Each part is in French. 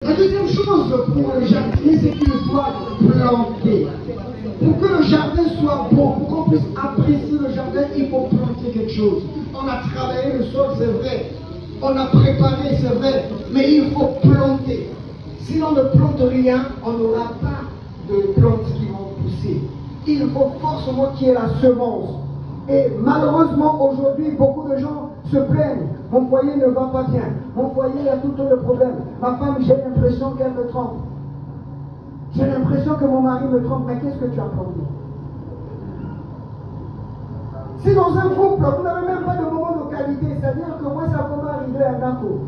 La deuxième chose pour les jardiniers, c'est qu'ils doivent planter. Pour que le jardin soit beau, pour qu'on puisse apprécier le jardin, il faut planter quelque chose. On a travaillé le sol, c'est vrai. On a préparé, c'est vrai. Mais il faut planter. Si l'on ne plante rien, on n'aura pas de plantes qui vont pousser. Il faut forcément qu'il y ait la semence. Et malheureusement, aujourd'hui, beaucoup de gens se plaignent. Mon foyer ne va pas bien. Mon foyer, il y a tout le problème. Ma femme, j'ai l'impression qu'elle me trompe. J'ai l'impression que mon mari me trompe. Mais qu'est-ce que tu as planté? Si dans un couple, vous n'avez même pas de moment de qualité, c'est-à-dire que moi, ça va arriver à Nako.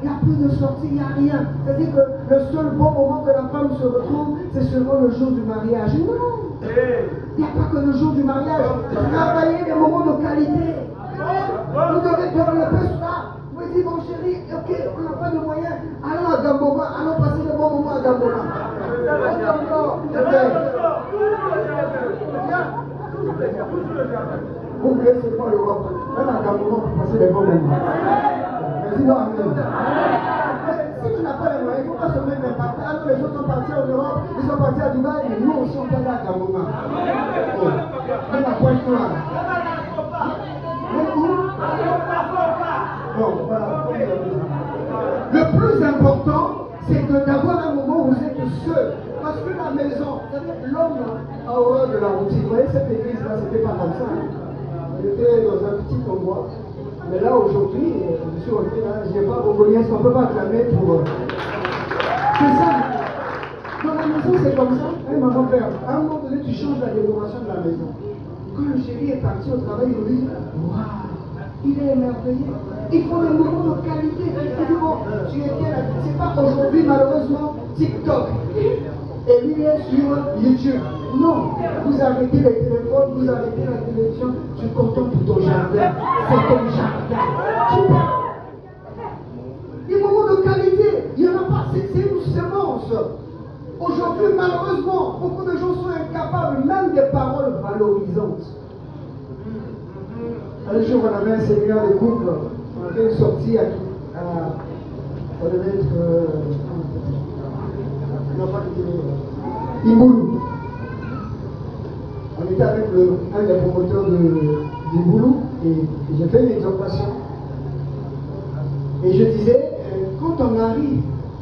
Il n'y a plus de sortie, il n'y a rien. C'est-à-dire que le seul bon moment que la femme se retrouve, c'est seulement le jour du mariage. Non! Il n'y a pas que le jour du mariage. Travaillez des moments de qualité. Vous devez développer cela. Vous dites, mon chéri, ok, on n'a pas de moyens. Allons à Gamboma, allons passer de bons moments à Gamboma. Vous voulez seulement l'Europe. Même à Gamboma, pour passer des bons moments. Mais sinon, amen. Si tu n'as pas les moyens, il ne faut pas se mettre n'importe. Alors les autres sont partis en Europe, ils sont partis à Dubaï, mais nous aussi on peut aller à Gamboma. Même à Pointe-Noire. Bon, voilà. Le plus important, c'est d'avoir un moment où vous êtes seul. Parce que la maison, l'homme a horreur de la routine. Vous voyez, cette église-là, c'était pas comme ça. On était dans un petit endroit. Mais là, aujourd'hui, je suis rentré là, je n'ai pas Bogoliens, on ne peut pas acclamer pour... C'est ça. Dans la maison, c'est comme ça. Hey, maman, père, à un moment donné, tu changes la décoration de la maison. Quand le chéri est parti au travail, il dit, waouh, il est émerveillé. Il faut des moments de qualité. Il dit, bon, tu étais là. C'est pas aujourd'hui, malheureusement, TikTok. Et lui est sur YouTube. Non, vous arrêtez les téléphones, vous arrêtez la télévision. Tu es content pour ton jardin. C'est ton jardin. Super. Des moments de qualité. Il n'y en a pas. C'est une semence. Aujourd'hui, malheureusement, beaucoup de gens sont incapables, même des paroles valorisantes. Un jour, on avait un séminaire de couple. On a fait une sortie à ça devait être. Non, pas Imboulou. On était avec un des promoteurs d'Imboulou et j'ai fait une exhortation. Et je disais, quand ton mari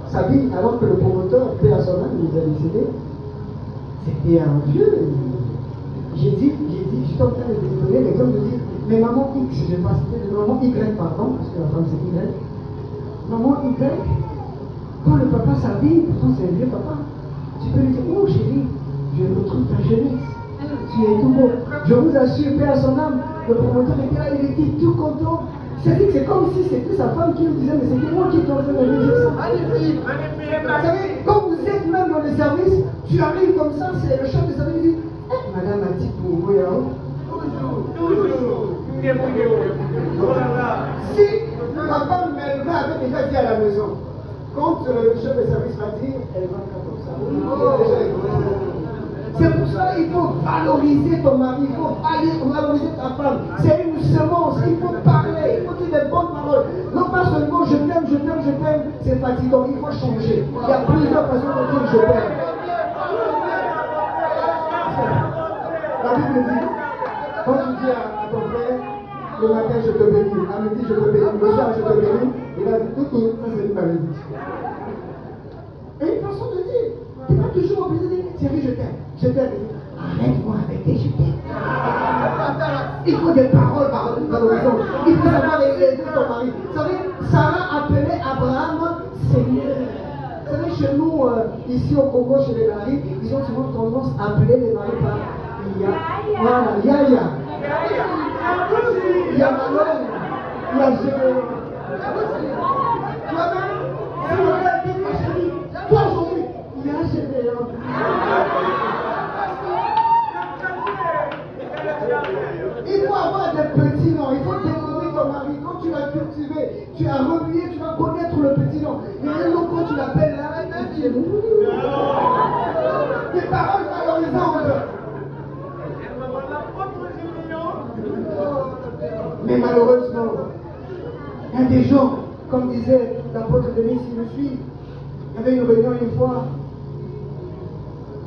s'habille, alors que le promoteur, paix à son âme, il a décédé, c'était un vieux. J'étais en train de donner l'exemple de dire, mais maman X, je vais pas citer, maman Y, pardon, parce que la femme c'est Y. Maman Y, quand le papa s'habille, pourtant c'est un vieux papa, tu peux lui dire, oh chérie, je retrouve ta jeunesse, tu es tout beau. Je vous assure, paix à son âme, le promoteur était là, il était tout content. C'est-à-dire que c'est comme si c'était sa femme qui lui disait, mais c'était moi qui étais en train de lui dire ça. Magnifique, magnifique. Vous savez, quand vous êtes même dans les services, tu arrives comme ça, c'est le chef de service qui dit, madame a dit pour vous, toujours. Si ma femme m'élevait avait déjà dit à la maison, quand le chef de service va dire, elle va faire comme ça. C'est pour ça qu'il faut valoriser ton mari, il faut valoriser ta femme. C'est une semence, il faut parler, il faut dire des bonnes paroles. Non pas seulement je t'aime, c'est fatigant, il faut changer. Il y a plusieurs façons de dire je t'aime. La Bible dit, quand tu dis à ton frère, le matin je te bénis, à midi je te bénis, le soir je te bénis, il a dit tout, ça c'est une malédiction. Et une façon de dire, tu n'es pas toujours obligé de dire, chérie je t'aime. Arrête-moi avec tes je t'aime. Il faut des paroles valorisantes. Il faut savoir aider ton mari. Vous savez, Sarah appelait Abraham Seigneur. Vous savez, chez nous, ici au Congo, chez les maris, ils ont souvent tendance à appeler les maris par Voilà, Yaya. Il y a Malone. Il y a Jérémy. Tu vois même, si on a dit ma chérie, toi aujourd'hui, il y a Jérémy. Il faut avoir des petits noms, il faut découvrir ton mari. Quand tu vas cultiver, tu as remué, tu vas connaître le petit nom. Il y a un nom quand tu l'appelles là, des paroles valorisantes. Mais malheureusement, il y a des gens, comme disait l'apôtre Denis, s'il me suit, il y a avait une réunion une fois.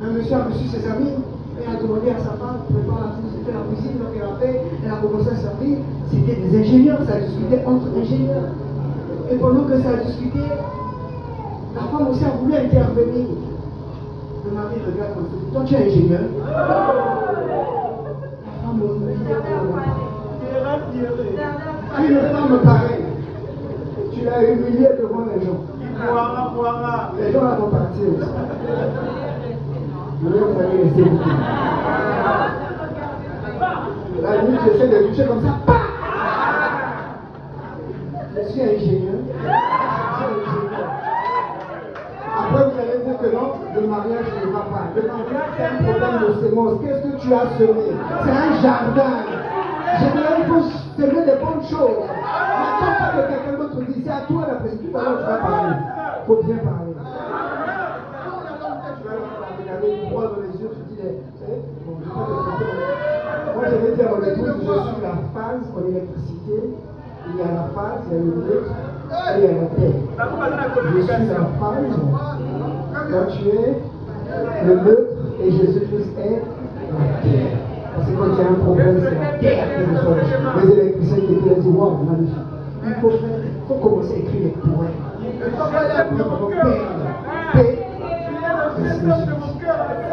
Un monsieur a reçu ses amis et a demandé à sa femme de préparer la cuisine. Donc elle a commencé à servir. C'était des ingénieurs, ça discutait entre ingénieurs. Et pendant que ça a discuté, la femme aussi a voulu intervenir. Le mari regarde comme ça. Toi, tu es ingénieur. La femme me dit une femme pareille, tu l'as humiliée devant les gens. Les gens vont partir aussi. Je vais vous aller laisser vous. La nuit, j'essaie de toucher comme ça. Je suis ingénieur. Après, vous allez dire que non, le mariage ne va pas. Le mariage, c'est un problème de sémence. Qu'est-ce que tu as semé? C'est un jardin. Généralement, il faut semer des bonnes choses. N'attends pas que quelqu'un d'autre dise, c'est à toi la présidente, alors tu vas parler. Il faut bien parler. Tu vas regarder une fois dans les yeux, tu dis, bon, je vais pas te répéter. Moi, je vais dire à mon épouse, je suis la phase en électricité. Il y a la phase, il y a le neutre, et il y a la terre. Je suis la phase, quand tu es le neutre, et Jésus-Christ est la terre. Parce que quand il y a un problème, c'est la terre qui reçoit les électriciens qui étaient là, wow, magnifique. Il faut commencer à écrire les poèmes.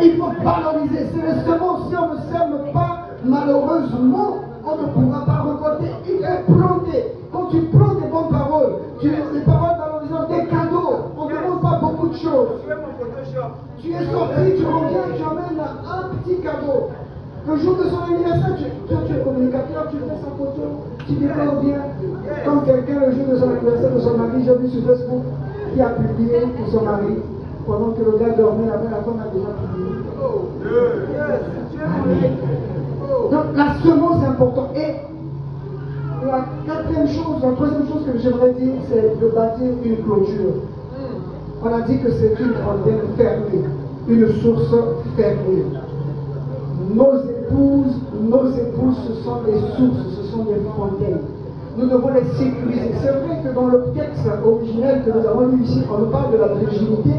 Il faut valoriser. C'est le semence. Si on ne sème pas, malheureusement, on ne pourra pas récolter. Il faut planter. Quand tu plantes des bonnes paroles, les paroles valorisant des cadeaux, on ne demande pas beaucoup de choses. Tu es sorti, tu reviens, tu amènes un petit cadeau. Le jour de son anniversaire, toi tu es communicateur, tu fais sa photo, tu décores bien. Comme quelqu'un, le jour de son anniversaire de son mari, j'ai vu sur Facebook, qui a publié pour son mari, pendant que le gars dormait, la femme a déjà publié. Donc la semence est importante. Et la troisième chose que j'aimerais dire, c'est de bâtir une clôture. On a dit que c'est une fontaine fermée, une source fermée. Nos épouses, ce sont des sources, ce sont des fontaines. Nous devons les sécuriser. C'est vrai que dans le texte originel que nous avons lu ici, on nous parle de la virginité,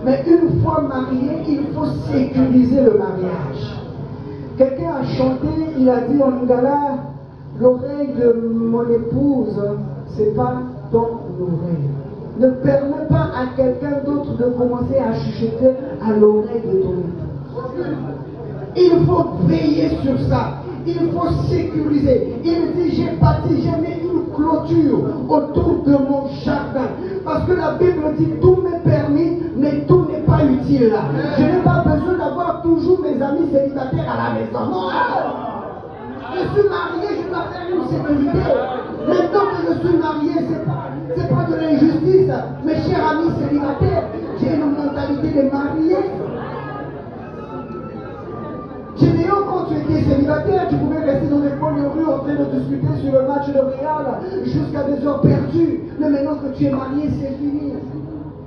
mais une fois marié, il faut sécuriser le mariage. Quelqu'un a chanté, il a dit en lingala, l'oreille de mon épouse, c'est pas ton oreille. Ne permets pas à quelqu'un d'autre de commencer à chuchoter à l'oreille de ton épouse. Il faut veiller sur ça. Il faut sécuriser. Il dit, j'ai bâti, j'ai mis une clôture autour de mon jardin. Parce que la Bible dit, tout m'est permis, mais tout n'est pas utile. Je n'ai pas besoin d'avoir toujours mes amis célibataires à la maison. Non. Je suis marié, je dois faire une sécurité. Maintenant que je suis marié, c'est pas de l'injustice. Mes chers amis célibataires, j'ai une mentalité de marié. Généon, quand tu étais célibataire, tu pouvais rester dans les coins de rue en train de discuter sur le match de Real jusqu'à des heures perdues. Mais maintenant que tu es marié, c'est fini.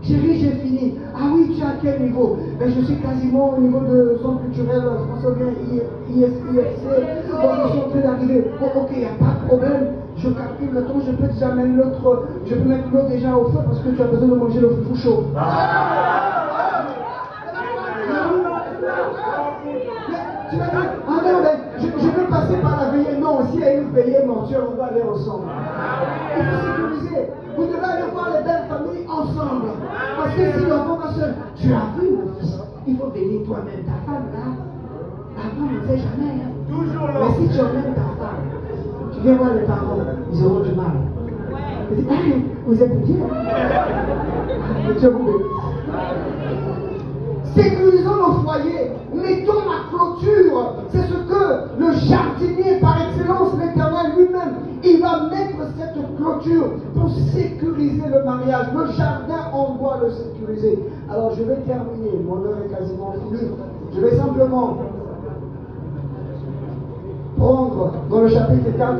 Chérie, j'ai fini. Ah oui, tu es à quel niveau? Ben, je suis quasiment au niveau de centre culturel, François bien, IFC. Bon, je suis en train d'arriver. Bon, ok, il n'y a pas de problème. Je calcule le temps, je peux déjà mettre l'autre, je peux mettre l'eau déjà au feu parce que tu as besoin de manger le foufou chaud. Tu vas dire, ah non, mais je veux passer par la veillée. Non, s'il y a une veillée mortuaire, on va aller ensemble. Il faut sécuriser. Vous devez aller voir les belles familles ensemble. Parce que si l'enfant va seul, tu as vu mon fils, il faut bénir toi-même. Ta femme là, ta femme ne sait jamais. Hein. Toujours là. Mais si tu emmènes ta femme, tu viens voir les parents, ils auront du mal. Ils disent, ah, vous êtes bien. Dieu vous bénisse. Sécurisons nos foyers, mettons la clôture. C'est ce que le jardinier par excellence, l'Éternel lui-même, il va mettre cette clôture pour sécuriser le mariage. Le jardin, on doit le sécuriser. Alors je vais terminer, mon heure est quasiment finie. Je vais simplement prendre dans le chapitre 4,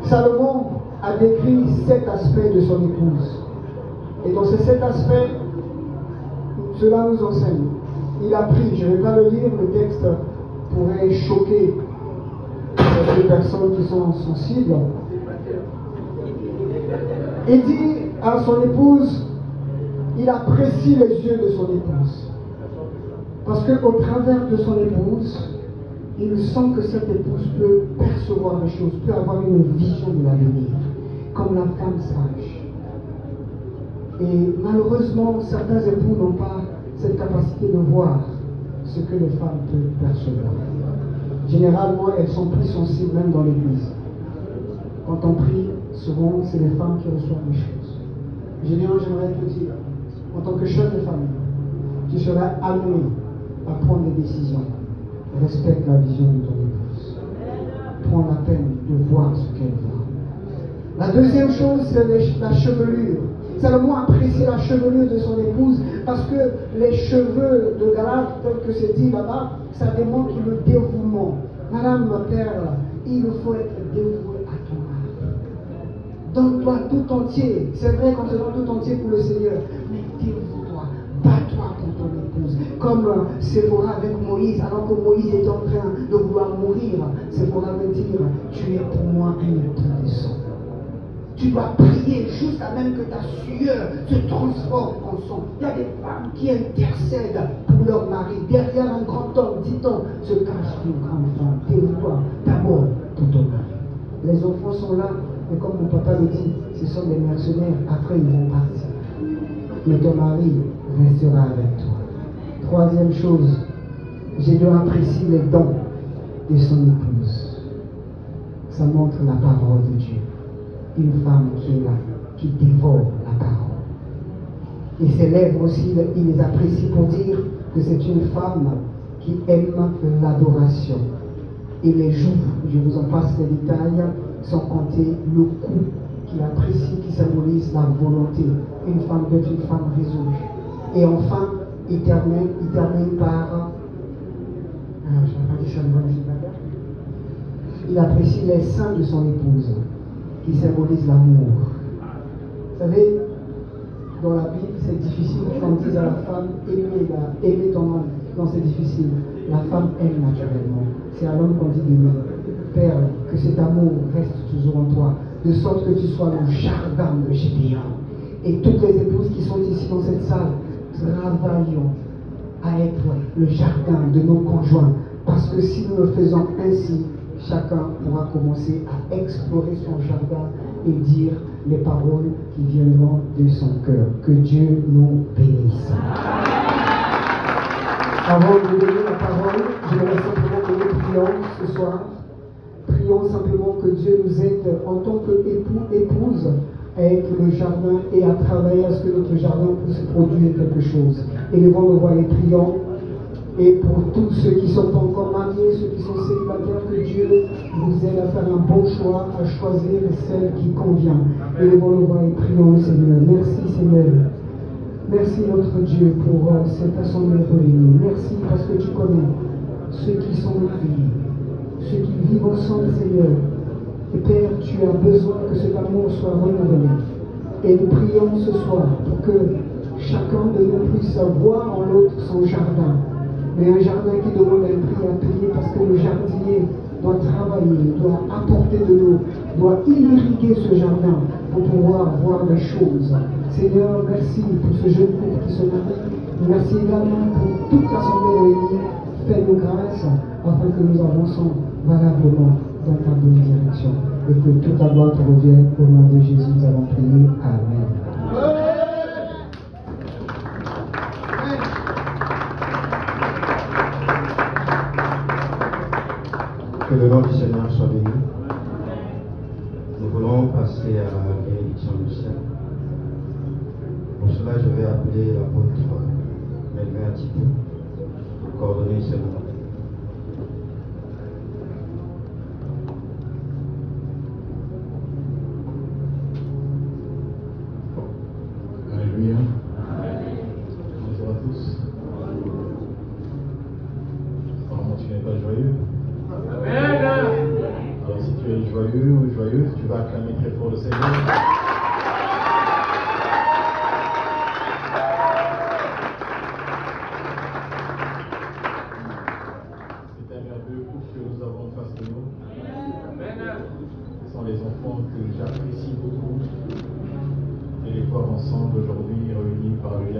Salomon a décrit 7 aspects de son épouse. Et dans ces 7 aspects, cela nous enseigne. Il a pris, je ne vais pas le lire, le texte pourrait choquer les personnes qui sont sensibles. Il dit à son épouse, il apprécie les yeux de son épouse. Parce qu'au travers de son épouse, il sent que cette épouse peut percevoir les choses, peut avoir une vision de l'avenir, comme la femme sage. Et malheureusement, certains époux n'ont pas cette capacité de voir ce que les femmes peuvent percevoir. Généralement, elles sont plus sensibles même dans l'église. Quand on prie, souvent, c'est les femmes qui reçoivent les choses. Généralement, j'aimerais te dire, en tant que chef de famille, tu seras amené à prendre des décisions. Respecte la vision de ton épouse. Prends la peine de voir ce qu'elle voit. La deuxième chose, c'est la chevelure. Salomon apprécie la chevelure de son épouse parce que les cheveux de Galate, tel que c'est dit là-bas, ça démontre le dévouement. Madame, ma perle, il faut être dévoué à ton mari. Donne-toi tout entier. C'est vrai qu'on se donne tout entier pour le Seigneur, mais dévoue-toi. Bats-toi pour ton épouse. Comme Séphora avec Moïse, alors que Moïse est en train de vouloir mourir, Séphora veut dire, tu es pour moi un époux de sang. Tu dois prier jusqu'à même que ta sueur se transforme en sang. Il y a des femmes qui intercèdent pour leur mari. Derrière un grand homme, dit-on, se cache une grande femme. Dévoue-toi d'abord pour ton mari. Les enfants sont là, mais comme mon papa le dit, ce sont des mercenaires. Après, ils vont partir. Mais ton mari restera avec toi. Troisième chose, j'ai dû apprécier les dons de son épouse. Ça montre la parole de Dieu. Une femme qui est là, qui dévore la parole. Et ses lèvres aussi, il les apprécie pour dire que c'est une femme qui aime l'adoration. Et les joues, je vous en passe les détails, sans compter le cou qu'il apprécie, qui symbolise la volonté. Une femme doit être une femme résolue. Et enfin, il termine par... il apprécie les seins de son épouse, qui symbolise l'amour. Vous savez, dans la Bible, c'est difficile quand on dit à la femme aimer ton homme. Non, c'est difficile. La femme aime naturellement. C'est à l'homme qu'on dit d'aimer. Père, que cet amour reste toujours en toi, de sorte que tu sois le jardin de Gédéon. Et toutes les épouses qui sont ici dans cette salle, travaillons à être le jardin de nos conjoints. Parce que si nous le faisons ainsi, chacun pourra commencer à explorer son jardin et dire les paroles qui viendront de son cœur. Que Dieu nous bénisse. Avant de donner la parole, j'aimerais simplement que nous prions ce soir. Prions simplement que Dieu nous aide en tant qu'époux, épouse, à être le jardin et à travailler à ce que notre jardin puisse produire quelque chose. Élevons nos voix et prions. Et pour tous ceux qui ne sont pas encore mariés, ceux qui sont célibataires, que Dieu vous aide à faire un bon choix, à choisir celle qui convient. Élevons nos voix et prions, Seigneur. Merci, Seigneur. Merci, notre Dieu, pour cette assemblée réunie. Merci parce que tu connais ceux qui sont mariés, ceux qui vivent ensemble, Seigneur. Et Père, tu as besoin que cet amour soit renouvelé. Et nous prions ce soir pour que chacun de nous puisse voir en l'autre son jardin. Mais un jardin qui demande un prix à payer parce que le jardinier doit travailler, doit apporter de l'eau, doit irriguer ce jardin pour pouvoir voir les choses. Seigneur, merci pour ce jeune couple qui se marie. Merci également pour toute l'assemblée réunie. Fais-nous grâce afin que nous avançons valablement dans ta bonne direction. Et que toute la gloire te revienne. Au nom de Jésus, nous avons prié. Amen. Que le nom du Seigneur soit béni. Nous voulons passer à la bénédiction du ciel. Pour cela, je vais appeler l'apôtre Melvin Thibault pour coordonner ce moment. Alléluia. Bonjour à tous. Apparemment, tu n'es pas joyeux. Alors si tu es joyeux ou joyeuse, tu vas acclamer très fort le Seigneur. C'est un merveilleux couple que nous avons en face de nous. Ce sont les enfants que j'apprécie beaucoup. Et les voir ensemble aujourd'hui réunis par le lien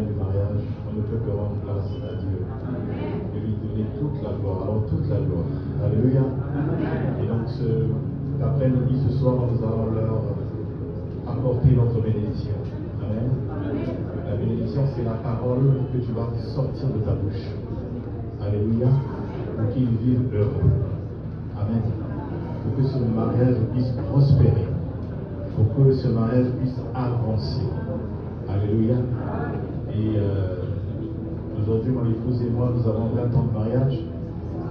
soir, nous allons leur apporter notre bénédiction. Amen. La bénédiction, c'est la parole que tu vas sortir de ta bouche. Alléluia. Pour qu'ils vivent heureux. Amen. Pour que ce mariage puisse prospérer. Pour que ce mariage puisse avancer. Alléluia. Et aujourd'hui, mon épouse et moi, nous avons 20 ans de mariage.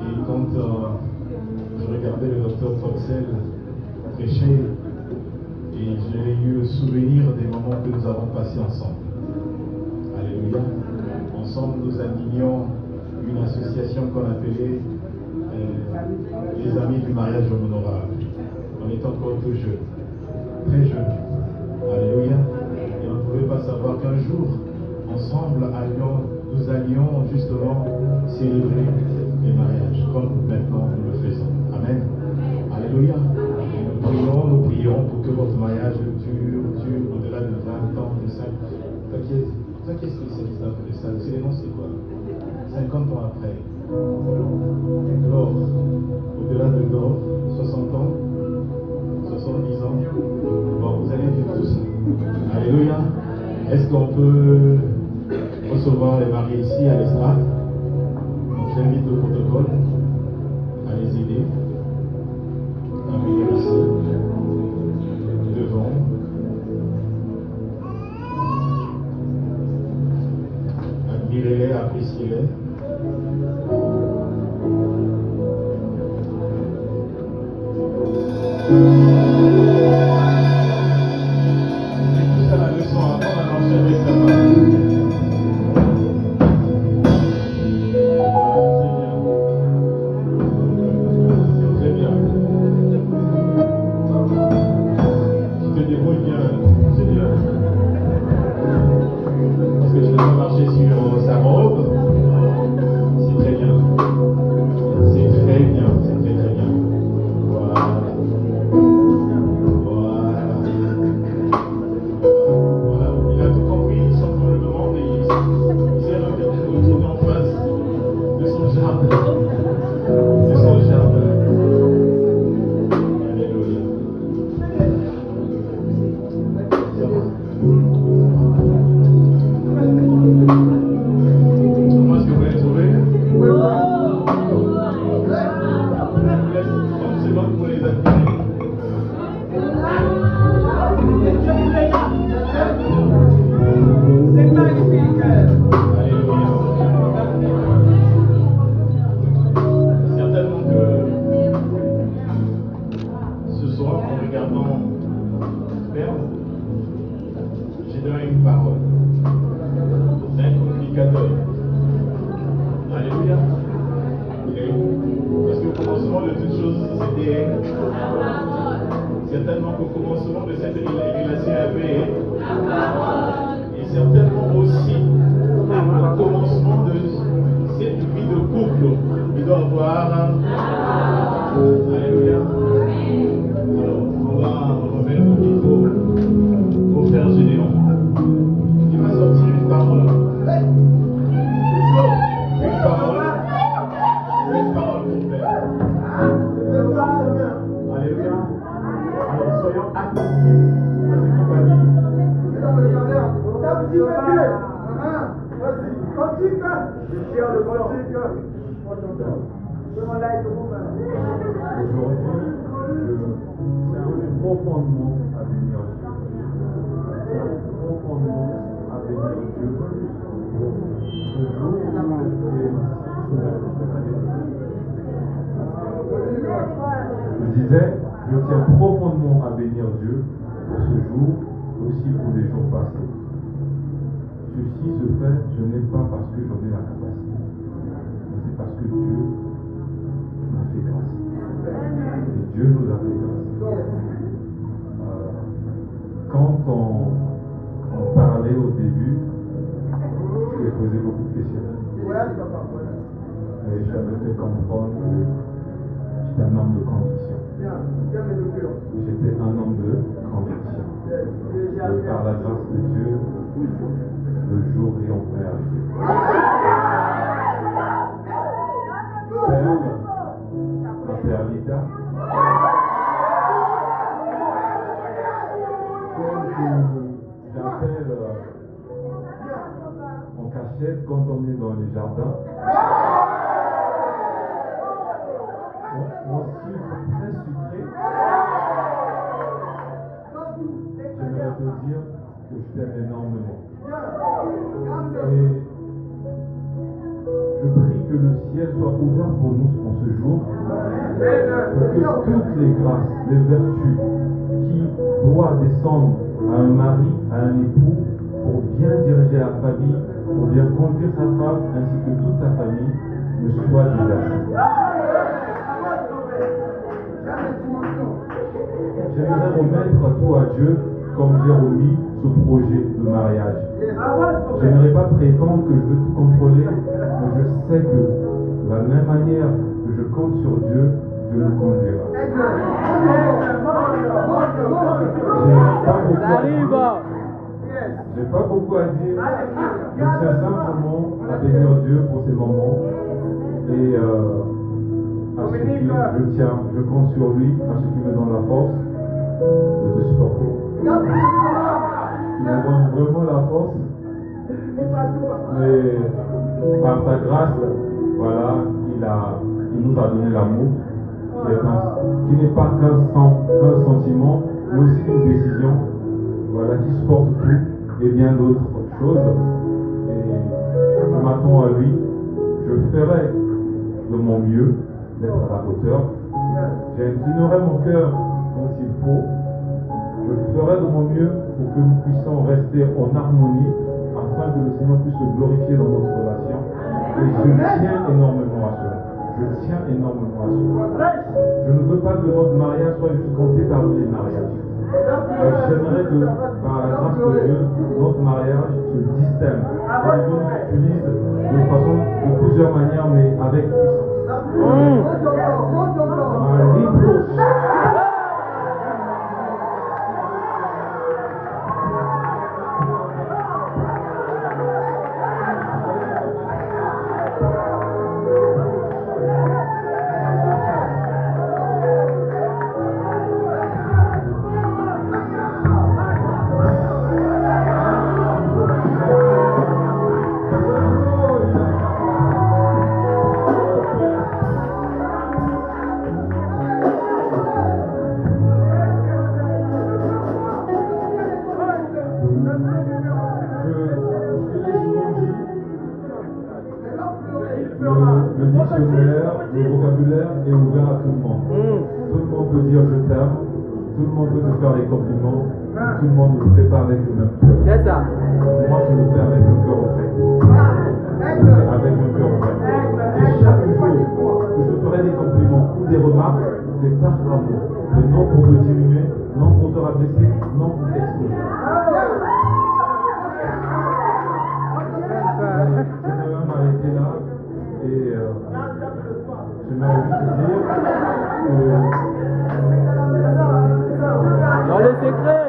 Et quand je regardais le docteur Foxel prêcher, et j'ai eu le souvenir des moments que nous avons passés ensemble. Alléluia. Ensemble, nous animions une association qu'on appelait les Amis du mariage honorable. On était encore tout jeunes, très jeunes. Alléluia. Et on ne pouvait pas savoir qu'un jour, ensemble, nous allions justement célébrer les mariages, comme maintenant nous le faisons. Amen. Alléluia. Nous prions pour que votre mariage dure au-delà de 20 ans, de 5 ans. T'inquiète, spécialiste de ça. C'est les noms, c'est quoi? 50 ans après. L'or. Au-delà de l'or, 60 ans, 70 ans. Bon, vous allez vivre tout ça. Alléluia. Est-ce qu'on peut recevoir les mariés ici à l'estrade? J'invite le protocole à les aider à venir ici, devant. Admirez-les, appréciez-les. Je tiens profondément à bénir Dieu pour ce jour, aussi pour les jours passés. Ceci se fait, ce n'est pas parce que j'en ai la capacité, mais c'est parce que Dieu m'a fait grâce. Et Dieu nous a fait grâce. Quand on parlait au début, je lui ai posé beaucoup de questions. Et j'avais fait comprendre que j'étais un homme de conviction. J'étais un homme de conviction. Et par la grâce de Dieu, le jour est enfin arrivé. Père, ma Père Lita, achète quand on est dans les jardins. Mon sucre très sucré. J'aimerais te dire que je t'aime énormément. Et je prie que le ciel soit ouvert pour nous en ce jour, pour que toutes les grâces, les vertus qui doivent descendre à un mari, à un époux, pour bien diriger la famille, pour bien conduire sa femme ainsi que toute sa famille, me soient déversées. J'aimerais remettre tout à Dieu comme j'ai remis ce projet de mariage. Je n'aimerais pas prétendre que je veux tout contrôler, mais je sais que de la même manière que je compte sur Dieu, Dieu nous conduira. J'ai pas beaucoup à dire. Je tiens simplement à bénir Dieu pour ces moments et à ce qui je compte sur lui, à ce qui me donne la force de te supporter. Il me donne vraiment la force, mais par sa grâce, voilà, il nous a donné l'amour, qui n'est pas qu'un sentiment, mais aussi une décision, voilà, qui supporte tout et bien d'autres choses. Et je m'attends à lui, je ferai de mon mieux d'être à la hauteur. J'inclinerai mon cœur quand il faut. Je ferai de mon mieux pour que nous puissions rester en harmonie afin que le Seigneur puisse se glorifier dans notre relation. Et je tiens énormément à cela. Je tiens énormément à cela. Je ne veux pas que notre mariage soit juste compté parmi les mariages. J'aimerais que, par la grâce de Dieu, notre mariage se distingue. Et Dieu nous utilise de façon, de plusieurs manières, mais avec puissance. Le dictionnaire, le vocabulaire est ouvert à tout le monde. Tout le monde peut dire je t'aime, tout le monde peut te faire des compliments, tout le monde le fait pas avec le même cœur. C'est ça. Moi je le fais avec un cœur ouvert. Avec un cœur ouvert. Et chaque jour que je ferai des compliments ou des remarques, c'est par amour. Et non pour te diminuer, non pour te rabaisser, non pour t'exposer. Je vais même m'arrêter là. Et j'aimerais juste dire que dans le secret,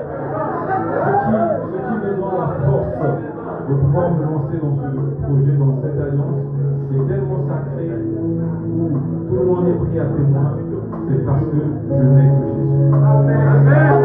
ce qui me donne la force de pouvoir me lancer dans ce projet, dans cette alliance, est tellement sacré où tout le monde est pris à témoin, c'est parce que je n'ai que Jésus. Amen.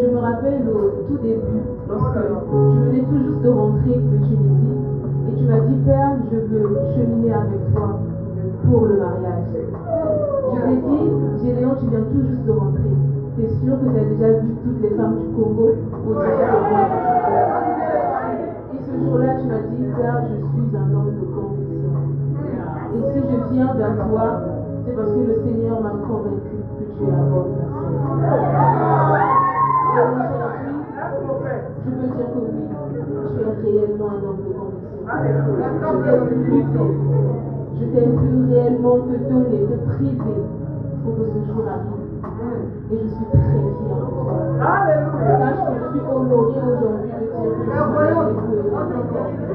Je me rappelle au tout début, lorsque tu venais tout juste de rentrer de Tunisie, et tu m'as dit, Père, je veux cheminer avec toi pour le mariage. Je t'ai dit, Gédéon, tu viens tout juste de rentrer. Tu es sûr que tu as déjà vu toutes les femmes du Congo au Et ce jour-là, jour-là, tu m'as dit, Père, je suis un homme de conviction. Et si je viens vers toi, c'est parce que le Seigneur m'a convaincu que tu es la bonne personne. Et aujourd'hui, je peux dire que oui, tu es réellement un homme de conviction. Je t'ai vu réellement te donner, te priver pour que ce jour arrive. Et je suis très fière de toi. Sache que je suis honorée aujourd'hui de dire que je suis avec vous.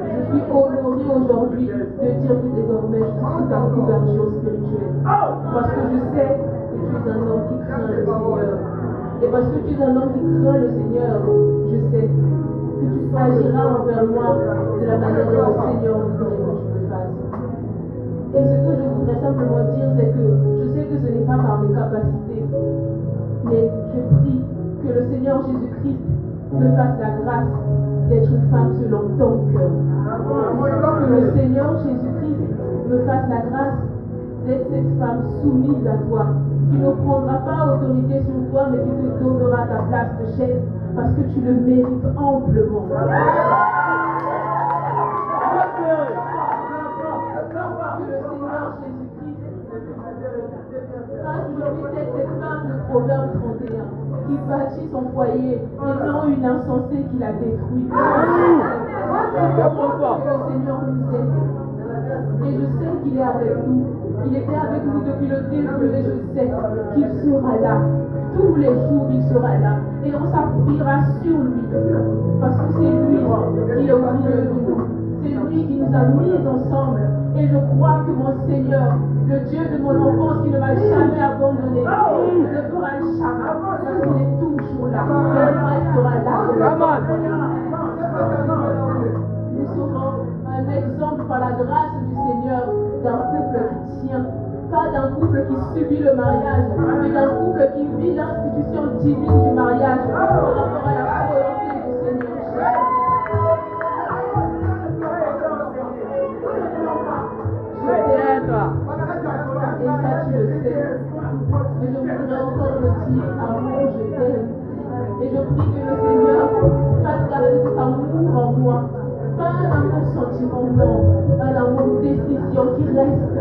Je suis honorée aujourd'hui de dire que désormais je suis sous ta couverture spirituelle. Parce que je sais que tu es un homme qui craint le Seigneur. Et parce que tu es un homme qui craint le Seigneur, je sais que tu agiras envers moi de la manière dont le Seieur voudrait que tu me fasses. Et ce que je voudrais simplement dire, c'est que je sais que ce n'est pas par mes capacités, mais je prie que le Seigneur Jésus-Christ me fasse la grâce d'être une femme selon ton cœur. Que le Seigneur Jésus-Christ me fasse la grâce d'être cette femme soumise à toi, qui ne prendra pas autorité sur toi, mais qui te donnera ta place de chef, parce que tu le mérites amplement. Que le Seigneur Jésus-Christ fasse aujourd'hui cette femme de Proverbe 31 qui bâtit son foyer et non une insensée qui l'a détruit. Que le Seigneur nous aide. Et je sais qu'il est avec nous. Il était avec nous depuis le début et je sais qu'il sera là. Tous les jours, il sera là. Et on s'appuiera sur lui. Parce que c'est lui qui est au milieu de nous. C'est lui qui nous a mis ensemble. Et je crois que mon Seigneur, le Dieu de mon enfance qui ne m'a jamais abandonné, ne le fera jamais. Parce qu'il est toujours là. Et il restera là. Nous serons un exemple par la grâce du Seigneur d'un couple qui tient. Pas d'un couple qui subit le mariage, mais d'un couple qui vit l'institution divine du mariage par rapport à la volonté du Seigneur. Je t'aime. Et ça, tu le sais. Mais je voudrais encore le dire, amour, je t'aime. Et je prie que le Seigneur fasse garder cet amour en moi. Pas un amour sentiment, non. Un amour décision qui reste.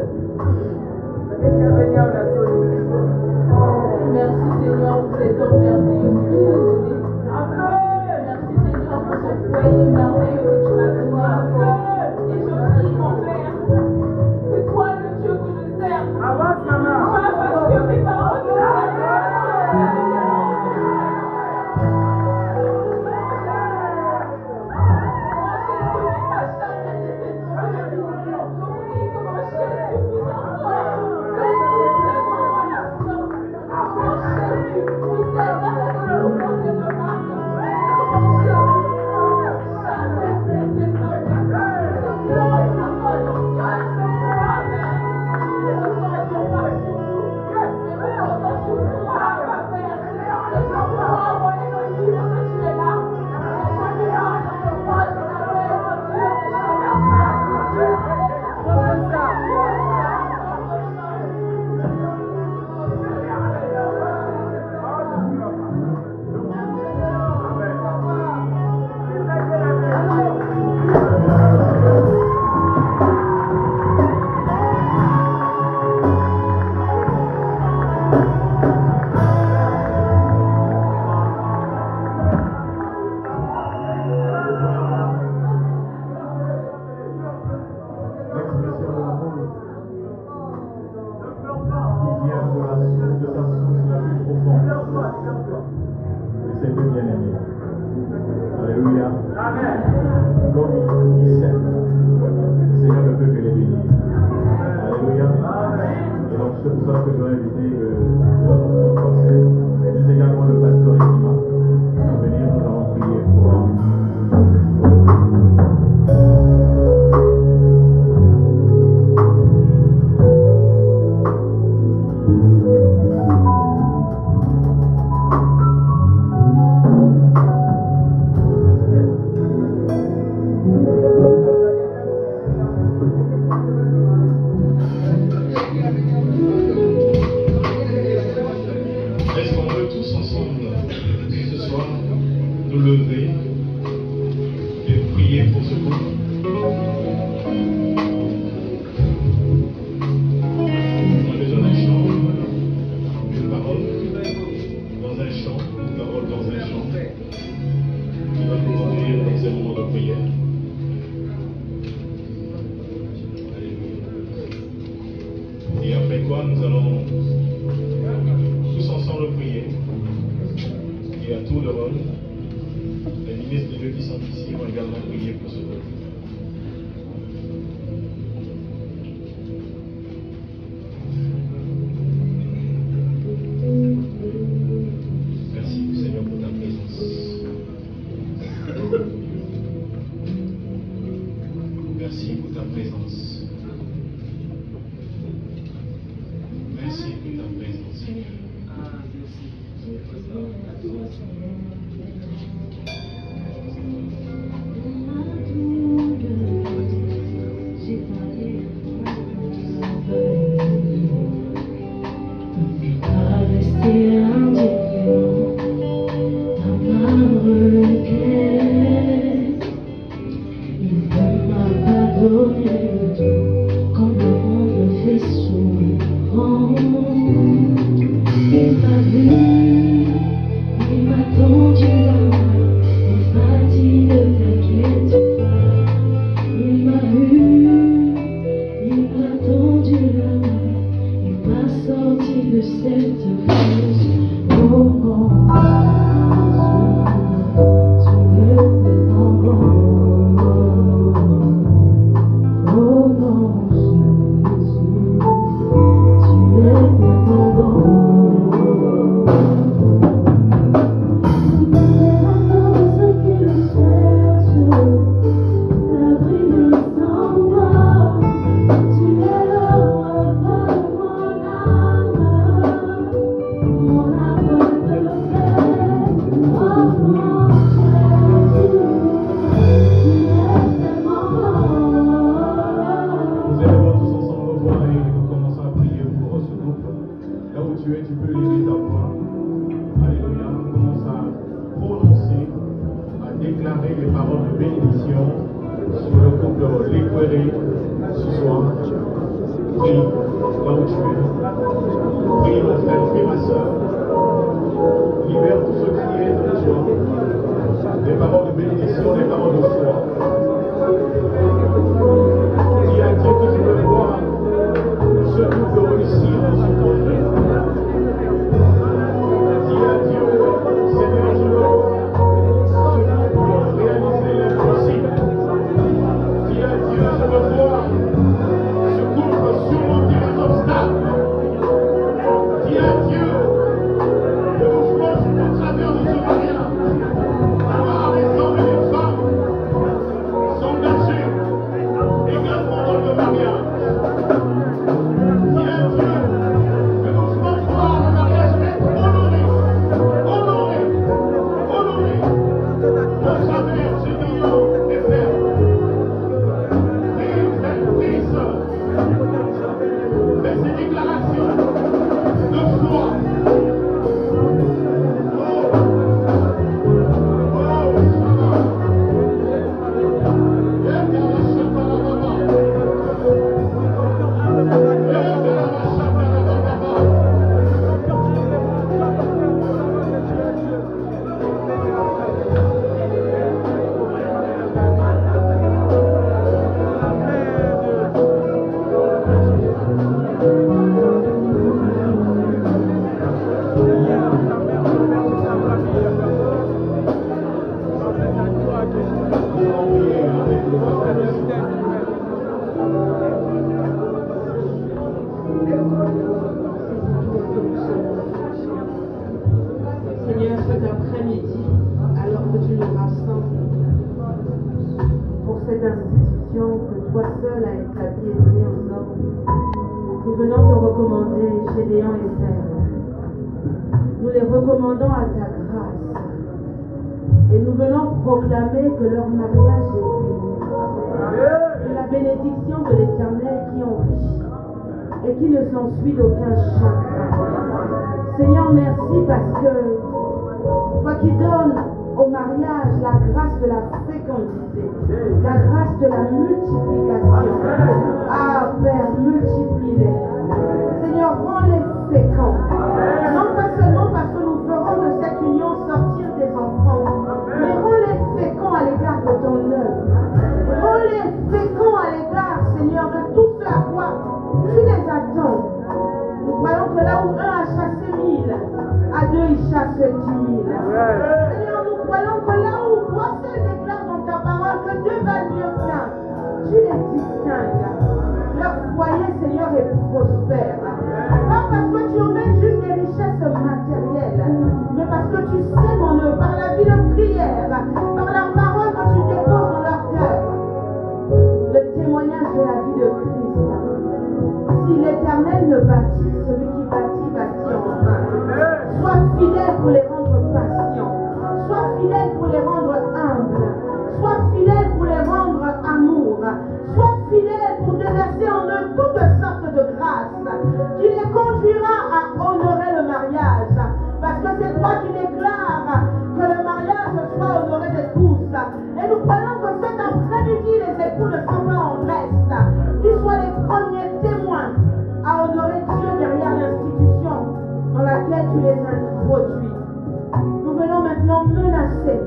Merci Seigneur pour cet homme merveilleux que tu m'as donné. Merci Seigneur pour ce foyer merveilleux que tu m'as donné. Et je prie mon Père que toi le Dieu que je sers, pas parce que mes parents ne savent pas. avec toi, nous allons tous ensemble prier. Et à tour de rôle, les ministres de Dieu qui sont ici vont également prier pour ce peuple. Merci Seigneur pour ta présence. Merci pour ta présence. Merci pour ta présence, Seigneur. Que leur mariage est béni. Que la bénédiction de l'Éternel qui enrichit et qui ne s'ensuit d'aucun chagrin. Seigneur, merci parce que toi qui donnes au mariage la grâce de la fécondité, la grâce de la multiplication. Ah Père, multiplie-les. Seigneur, rends-les féconds. Non pas seulement parce que nous ferons de cette union sortir des enfants, mais rends-les féconds à l'égard de ton œuvre. Rends-les féconds à l'égard, Seigneur, de tout ce à quoi tu les attends. là où un a chassé 1000, à deux il chasse 10 000. Seigneur, nous croyons que là où toi seul déclares dans ta parole que deux valent mieux qu'un, tu les distingues. Leur foyer, Seigneur, est prospère. Pas parce que tu emmènes juste des richesses matérielles, mais parce que tu sais, mon œuvre, par la vie de prière, par la parole que tu déposes dans leur cœur, le témoignage de la vie de Christ. Si l'Éternel ne bâtit, celui qui bâtit, bâtit en vain. Sois fidèle pour les rendre patients. Sois fidèle pour les rendre humbles. Sois fidèle pour les rendre amour. Sois fidèle pour déverser en eux toutes sortes de grâces qui les conduira à honorer le mariage. Parce que c'est toi qui déclares que le mariage soit honoré de tous. Et nous croyons que cet après-midi, les époux ne sont pas en reste. Qu'ils soient les premiers témoins à honorer Dieu derrière l'institution dans laquelle tu les introduis. Nous venons maintenant menacer,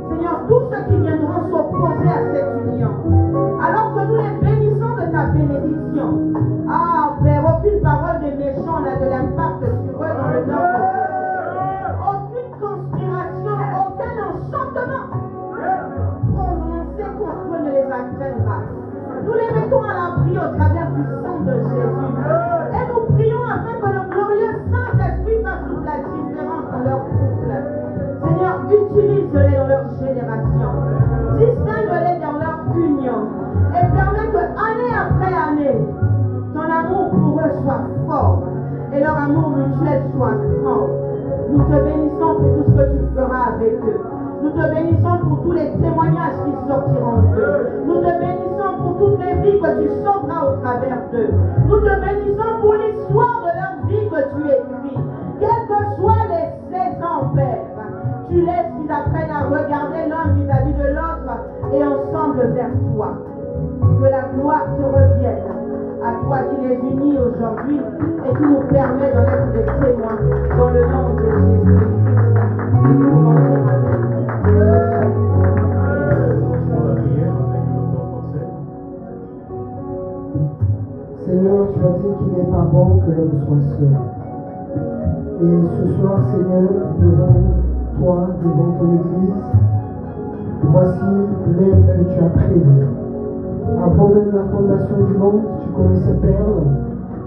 Seigneur, tous ceux qui viendront s'opposer à cette union. Alors que nous les bénissons de ta bénédiction. Ah, Père, aucune parole des méchants n'a de l'impact sur eux dans le nom de Jésus. Aucune conspiration, aucun enchantement prononcé contre eux ne les atteindra. Nous les mettons à l'abri au travers du sang de Jésus. Et nous prions afin que le glorieux Saint-Esprit fasse toute la différence dans leur couple. Seigneur, utilise-les dans leur génération. Distingue-les dans leur union. Et permets que, année après année, ton amour pour eux soit fort. Et leur amour mutuel soit grand. Nous te bénissons pour tout ce que tu feras avec eux. Nous te bénissons pour tous les témoignages qui sortiront d'eux. Nous te bénissons pour toutes les vies que tu sauveras au travers d'eux. Nous te bénissons pour l'histoire de leur vie que tu écris. Quelles que soient les saisons, Père, tu laisses qu'ils apprennent à regarder l'un vis-à-vis de l'autre et ensemble vers toi. Que la gloire te revienne. À toi qui les unis aujourd'hui et qui nous permet d'en être des témoins dans le nom de Jésus-Christ. Nous pouvons dire amen. Seigneur, tu as dit qu'il n'est pas bon que l'homme soit seul. Et ce soir, Seigneur, devant toi, devant ton Église, voici l'aide que tu as prévue. Avant même la fondation du monde, tu connaissais Perle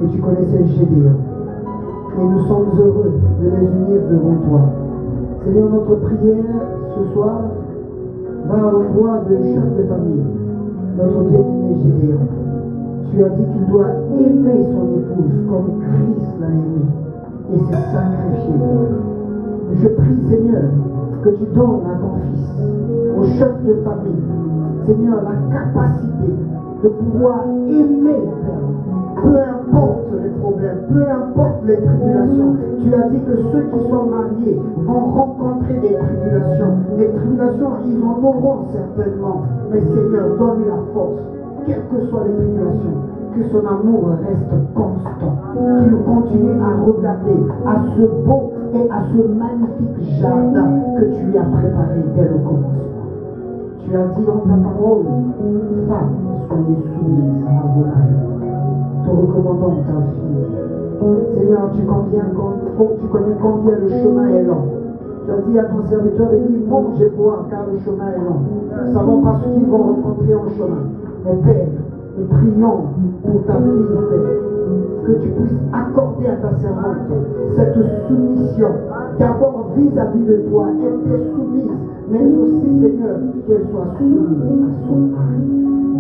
et tu connaissais Gédéon. Et nous sommes heureux de les unir devant toi. Seigneur, notre prière ce soir va à l'endroit de chef de famille, notre bien-aimé Gédéon. Tu as dit qu'il doit aimer son épouse comme Christ l'a aimé et s'est sacrifié pour elle. Je prie, Seigneur, que tu donnes à ton fils, au chef de famille, Seigneur, la capacité de pouvoir aimer, peu importe les problèmes, peu importe les tribulations. Tu as dit que ceux qui sont mariés vont rencontrer des tribulations. Les tribulations, ils en auront certainement. Mais Seigneur, donne-lui la force, quelles que soient les tribulations, que son amour reste constant, qu'il continue à regarder à ce beau et à ce magnifique jardin que tu lui as préparé dès le commencement. Tu as dit dans ta parole, femmes, soyez soumises à vos maris, te recommandant ta fille. Seigneur, tu connais combien le chemin est long. Tu as dit à ton serviteur, mange et bois, car le chemin est long. Nous ne savons pas ce qu'ils vont rencontrer en chemin. Mais Père, nous prions pour ta fille, Père, que tu puisses accorder à ta servante cette soumission, d'abord vis-à-vis de toi, elle t'est soumise, mais aussi, Seigneur, qu'elle soit soumise à son mari.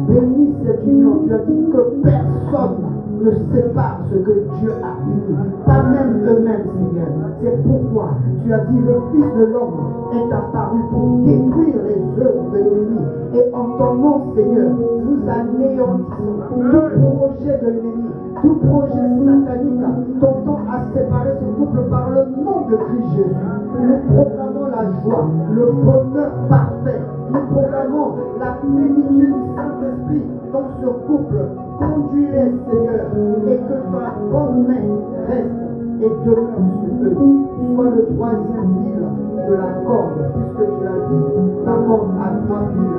Bénis cette union. Tu as dit que personne ne sépare ce que Dieu a uni, pas même eux-mêmes, Seigneur. C'est pourquoi tu as dit le Fils de l'homme est apparu pour détruire les œuvres de l'ennemi. Et en ton nom, Seigneur, nous anéantissons tout projet de l'ennemi, tout projet satanique tentant à séparer ce couple par le nom de Christ Jésus. Nous proclamons la joie, le bonheur parfait. Nous proclamons la plénitude du Saint-Esprit dans ce couple. Conduis-les, Seigneur, et que ta bonne main reste et demeure sur eux. Sois le troisième fil de la corde, puisque tu l'as dit, la corde à 3 fils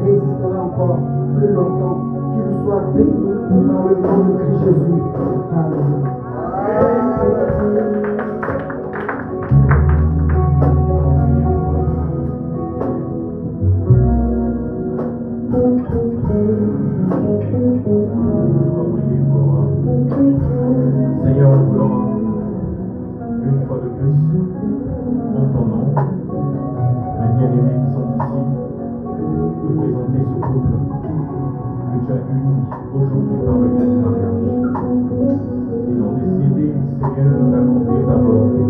résisterait encore plus longtemps. Qu'il soit béni dans le nom de Christ Jésus. Amen. plus en ton nom. Mes bien-aimés qui sont ici, te présenter ce couple que tu as uni aujourd'hui par le lien du mariage. Ils ont décidé, Seigneur, d'accomplir ta volonté.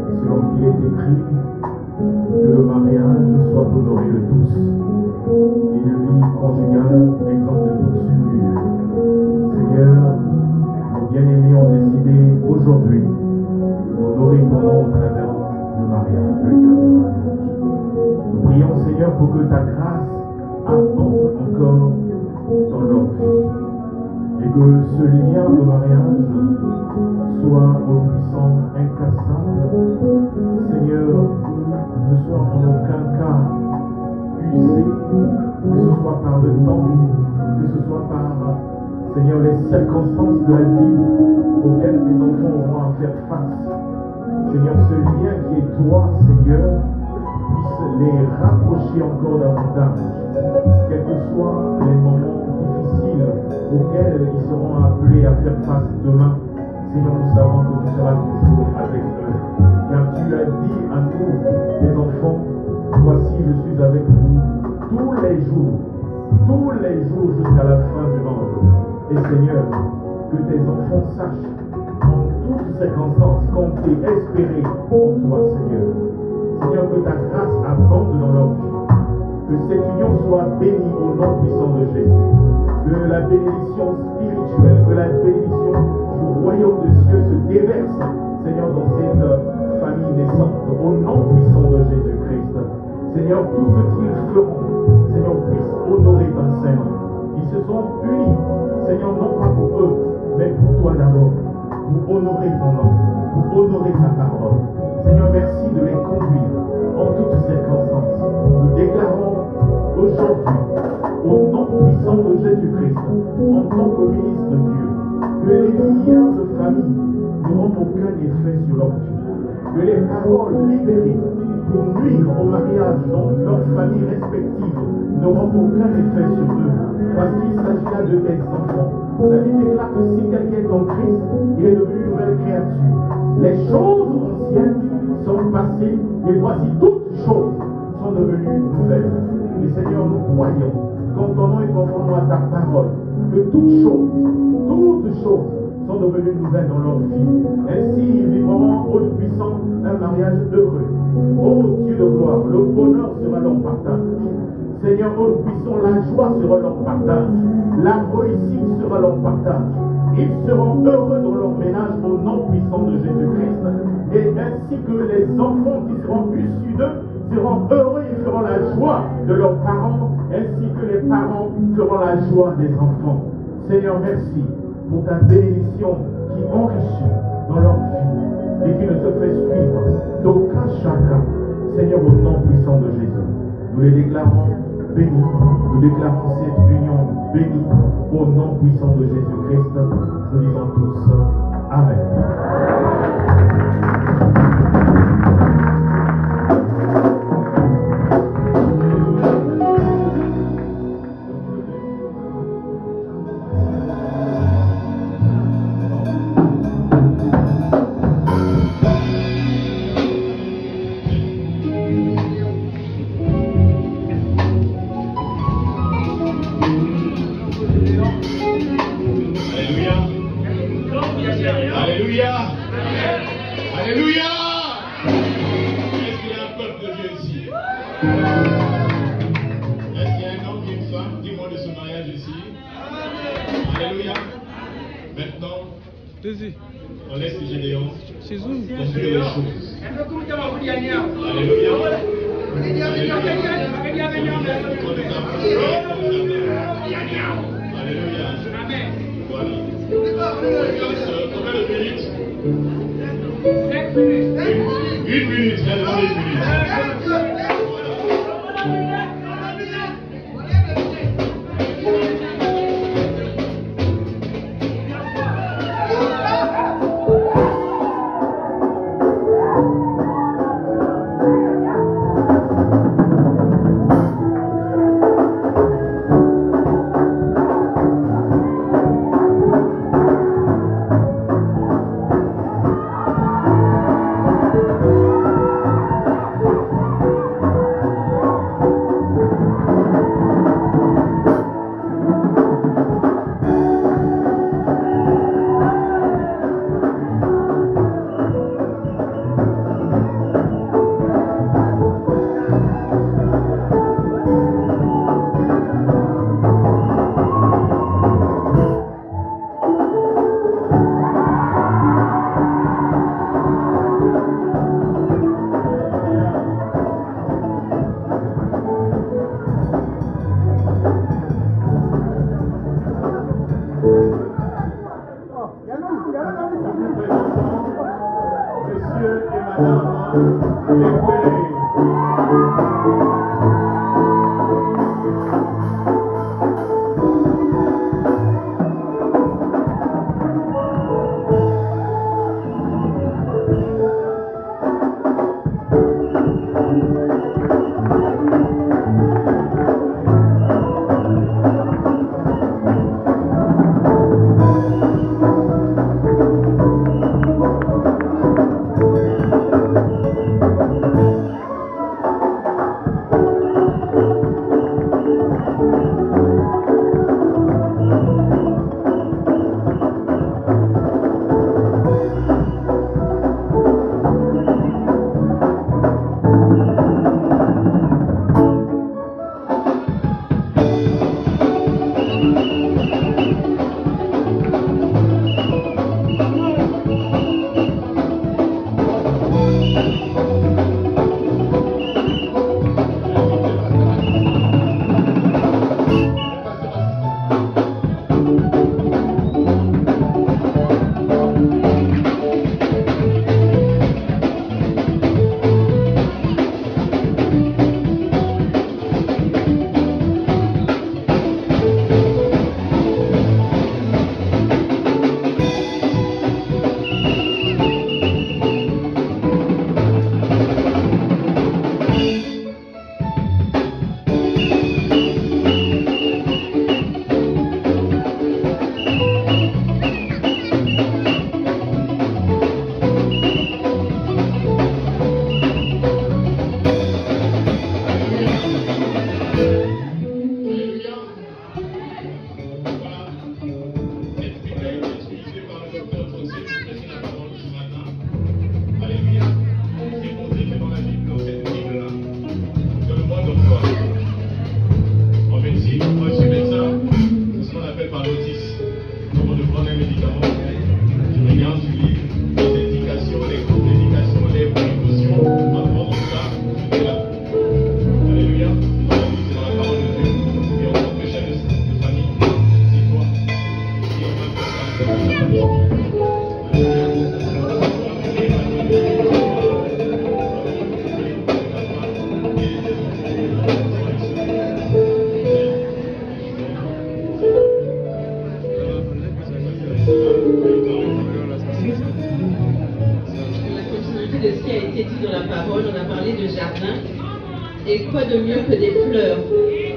Et selon qu'il est écrit, que le mariage soit honoré de tous. Et le lit conjugal exempt de toute souillure. Seigneur, nos bien-aimés ont décidé aujourd'hui d'honorer ton nom au travers du mariage, le lien du mariage. Nous prions, Seigneur, pour que ta grâce abonde encore dans leur vie. Et que ce lien de mariage soit au puissant, incassable. Seigneur, ne soit en aucun cas usé, que ce soit par le temps, que ce soit par, Seigneur, les circonstances de la vie auxquelles tes enfants auront à faire face. Seigneur, ce lien qui est toi, Seigneur, puisse les rapprocher encore davantage, quels que soient les moments difficiles auxquels ils seront appelés à faire face demain. Seigneur, nous savons que tu seras toujours avec eux, car tu as dit à nous, tes enfants, voici je suis avec vous tous les jours jusqu'à la fin du monde. Et Seigneur, que tes enfants sachent en toutes circonstances compter, espérer en toi, Seigneur. Seigneur, que ta grâce abonde dans leur vie. Que cette union soit bénie au nom puissant de Jésus. Que la bénédiction spirituelle, que la bénédiction du royaume des cieux se déverse, Seigneur, dans cette famille naissante, au nom puissant de Jésus-Christ. Seigneur, tout ce qu'ils feront, Seigneur, puisse honorer ton Saint-Nom. Ils se sont unis, Seigneur, non pas pour eux, mais pour toi d'abord, pour honorer ton nom, pour honorer ta parole. Seigneur, merci de les conduire en toutes circonstances. Nous déclarons aujourd'hui, au nom puissant de Jésus-Christ, en tant que ministre de Dieu, que les liens de famille n'auront aucun effet sur leur vie. Que les paroles libérées pour nuire au mariage dans leurs familles respectives n'auront aucun effet sur eux. Parce qu'il s'agit là de tes enfants. La Bible déclare que si quelqu'un est en Christ, il est devenu une nouvelle créature. Les choses anciennes sont passées et voici toutes choses sont devenues nouvelles. Et Seigneur, nous croyons qu'en ton nom et conformément à ta parole, que toutes choses sont devenues nouvelles dans leur vie. Ainsi, ils vivront au puissant un mariage heureux. Ô Dieu de gloire, le bonheur sera leur partage. Seigneur, ô puissant, la joie sera leur partage. La réussite sera leur partage. Ils seront heureux dans leur ménage au nom puissant de Jésus-Christ. Et ainsi que les enfants qui seront issus d'eux seront heureux et feront la joie de leurs parents, ainsi que les parents feront la joie des enfants. Seigneur, merci pour ta bénédiction qui enrichit dans leur vie et qui ne se fait suivre d'aucun chacun. Seigneur, au nom puissant de Jésus, nous les déclarons bénis, nous déclarons cette union bénie au nom puissant de Jésus-Christ. Nous disons tous Amen. On laisse Gédéon construire les choses. Alléluia. Alléluia. Voilà. Combien de minutes? 5 minutes. 1 minute, elle demande 1 minute. Et quoi de mieux que des fleurs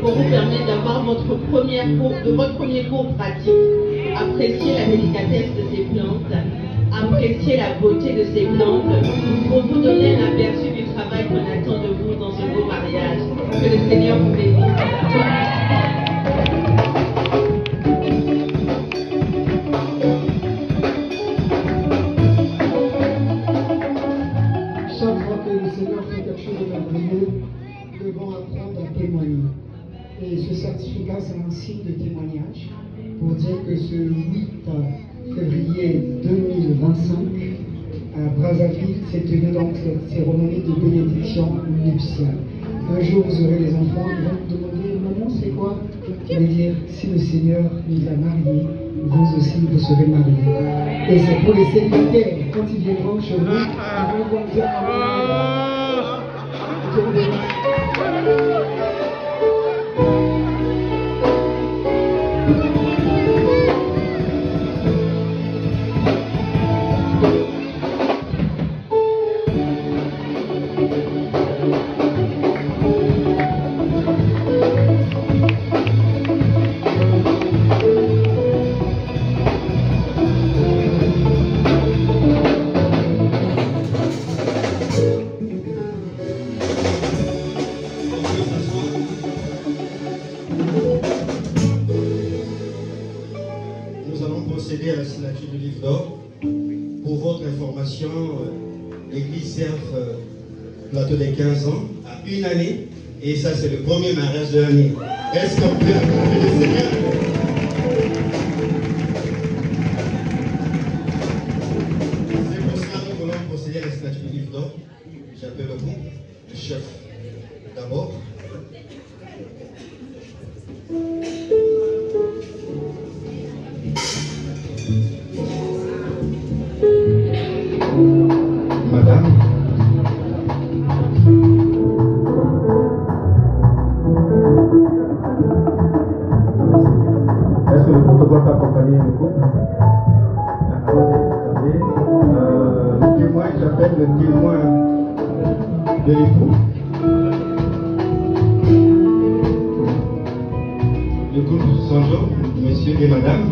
pour vous permettre d'avoir votre premier cours pratique. Appréciez la délicatesse de ces plantes, appréciez la beauté de ces plantes pour vous donner un aperçu du travail qu'on attend de vous dans ce beau mariage. Que le Seigneur vous bénisse. Chaque fois que le Seigneur fait quelque chose de merveilleux, nous devons apprendre à témoigner. Et ce certificat, c'est un signe de témoignage pour dire que ce 8 février 2025, à Brazzaville, s'est tenue donc cette cérémonie de bénédiction nuptiale. Un jour, vous aurez les enfants, ils vont vous demander, maman, c'est quoi? Vous allez dire, si le Seigneur nous a mariés, vous aussi, vous serez mariés. Et c'est pour les célibataires, quand ils viendront chez vous, ils vont dire, procéder à la signature du livre d'or. Pour votre information, l'église serve plateau des 15 ans à une année, et ça c'est le premier mariage de l'année. Est-ce qu'on peut acclamer le Seigneur? C'est pour cela que nous voulons procéder à la signature du livre d'or. J'appelle vous, le chef d'abord. Madame, protocole va accompagner le couple. Le témoin, j'appelle le témoin de l'époux. Le couple Sanjo, monsieur et madame.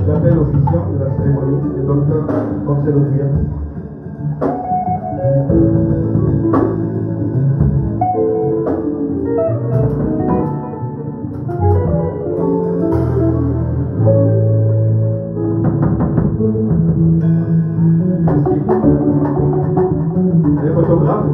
J'appelle l'officiant de la cérémonie, le docteur Marcel Aubouya. Les photographes.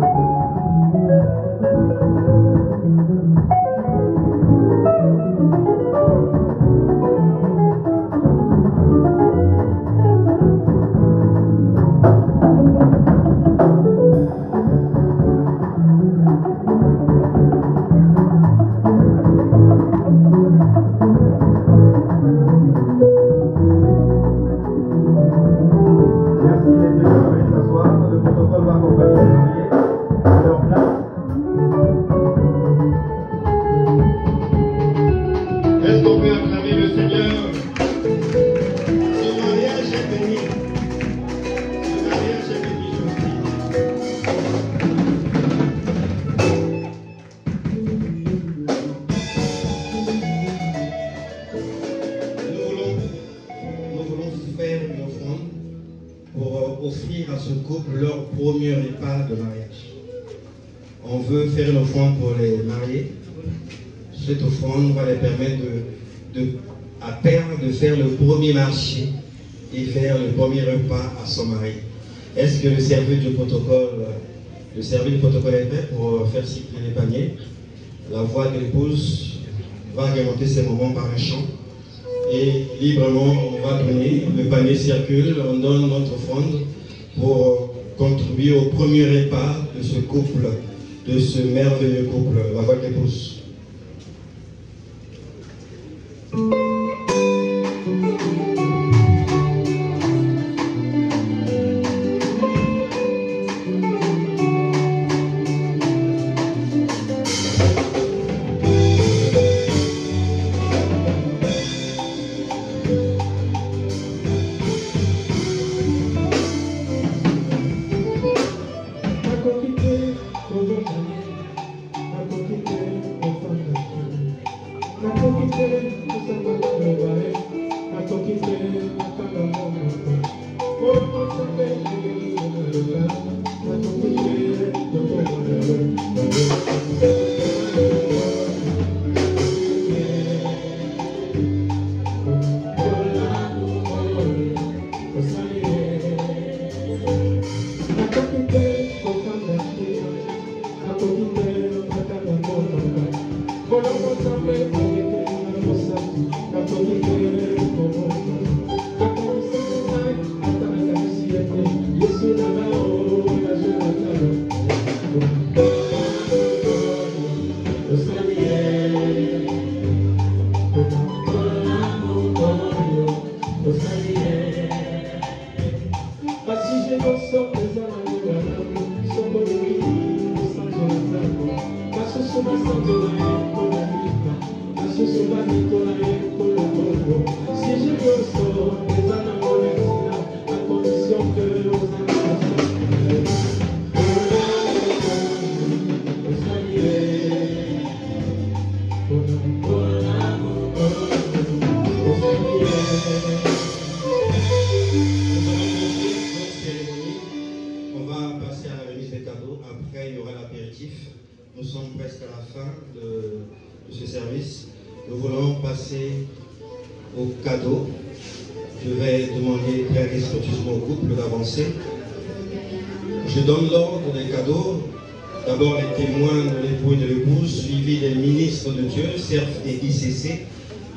Est-ce qu'on peut acclamer le Seigneur? Ce mariage est béni. Ce mariage est béni, je vous dis. Nous voulons faire une offrande pour offrir à ce couple leur premier repas de mariage. On veut faire une offrande pour les mariés. Cette offrande va les permettre à Père de faire le premier marché et faire le premier repas à son mari. Est-ce que le service du protocole est prêt pour faire circuler les paniers? La voix de l'épouse va agrémenter ces moments par un chant et librement on va donner, le panier circule, on donne notre offrande pour contribuer au premier repas de ce couple, de ce merveilleux couple. La voix de l'épouse. Yes, des cadeaux. Après, il y aura l'apéritif. Nous sommes presque à la fin de ce service. Nous voulons passer aux cadeaux. Je vais demander très respectueusement au couple d'avancer. Je donne l'ordre des cadeaux. D'abord les témoins de l'époux et de l'épouse, suivis des ministres de Dieu, CERF et ICC,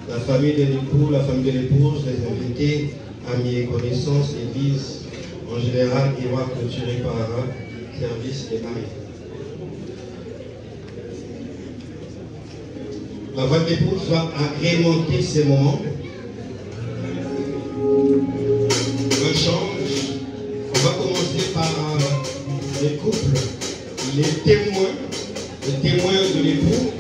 la famille de l'époux, la famille de l'épouse, les invités, amis et connaissances, l'église en général qui va clôturer par un service des mariés. La voix de l'épouse va agrémenter ces moments. Un change. On va commencer par les couples, les témoins de l'époux.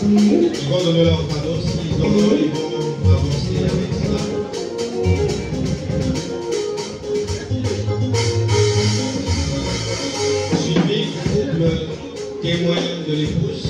Ils vont donner leur cadeau. S'ils en ont, ils vont avancer avec ça. Suivi du couple témoin de l'épouse.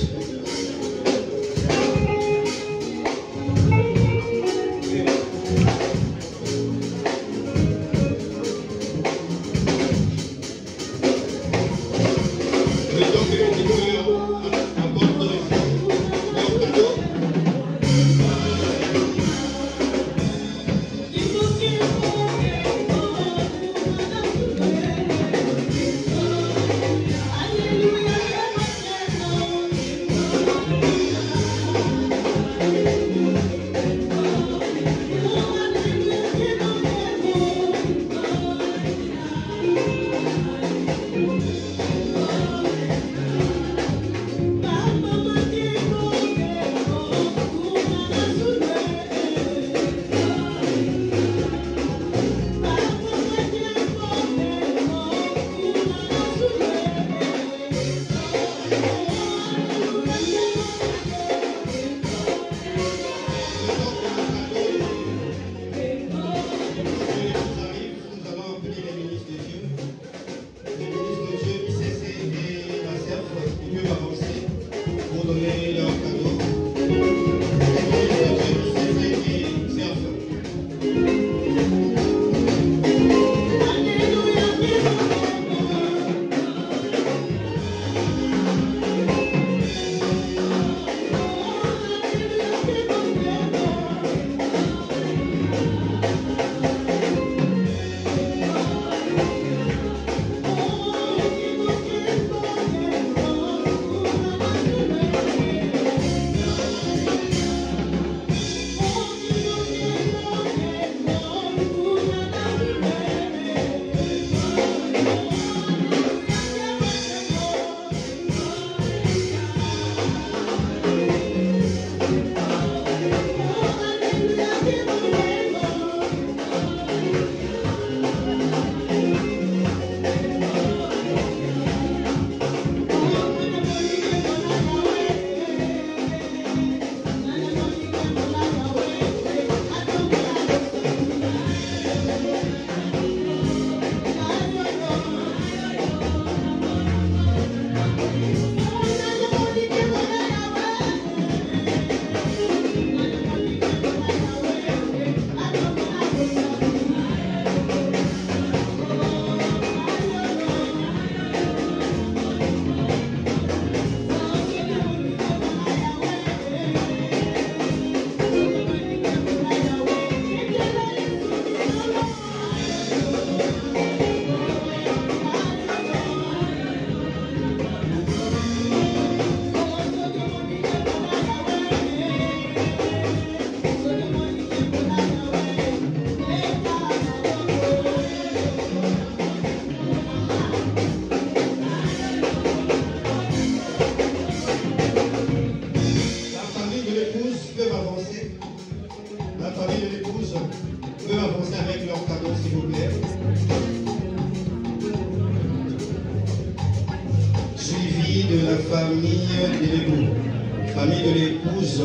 Famille de l'épouse.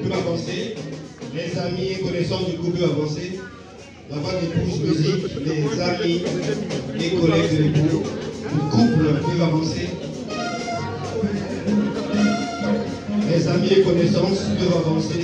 peuvent avancer. Les amis et connaissances du couple peuvent avancer. La voix d'épouse musique, les amis et collègues de l'époux, du couple peuvent avancer. Les amis et connaissances peuvent avancer.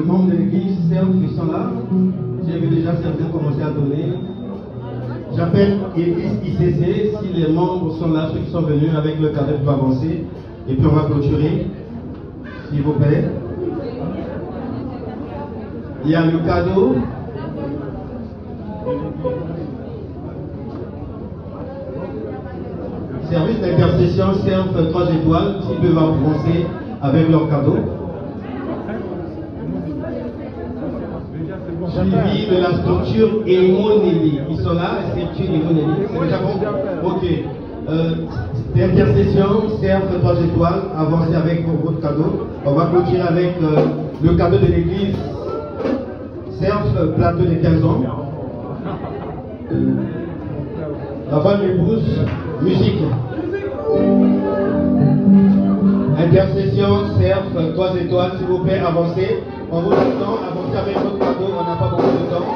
membres de l'église servent, ils sont là. J'ai vu déjà certains commencer à donner. J'appelle l'église ICC. Si les membres sont là, ceux qui sont venus avec le cadeau pour avancer. Et puis on va clôturer. S'il vous plaît. Il y a le cadeau. Service d'intercession servent 3 étoiles. S'ils peuvent avancer avec leur cadeau. Suivi de la structure Emoneli. Ils sont là, la structure Emoneli. C'est déjà bon? Ok. D'intercession, servent 3 étoiles. Avancez avec votre cadeau. On va clôturer avec le cadeau de l'église. Serve plateau de 15 ans. La bonne épouse, musique. Intercession, serve 3 étoiles. S'il vous plaît, avancez. On vous attend, avancez avec votre cadeau, on n'a pas beaucoup de temps.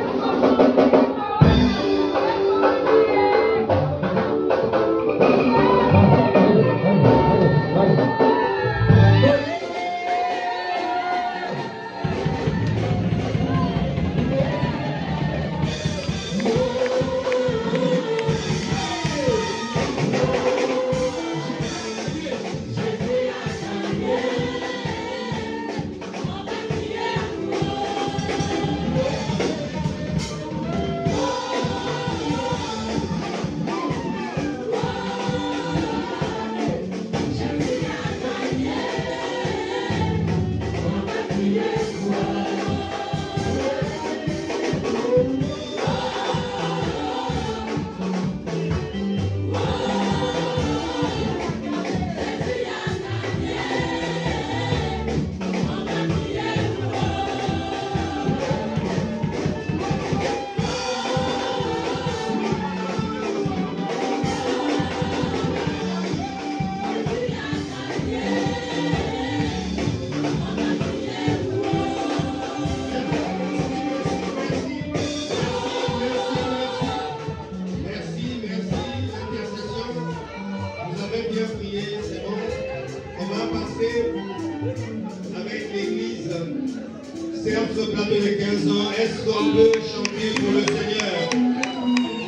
Serve plateau de 15 ans, est-ce qu'on peut chanter pour le Seigneur?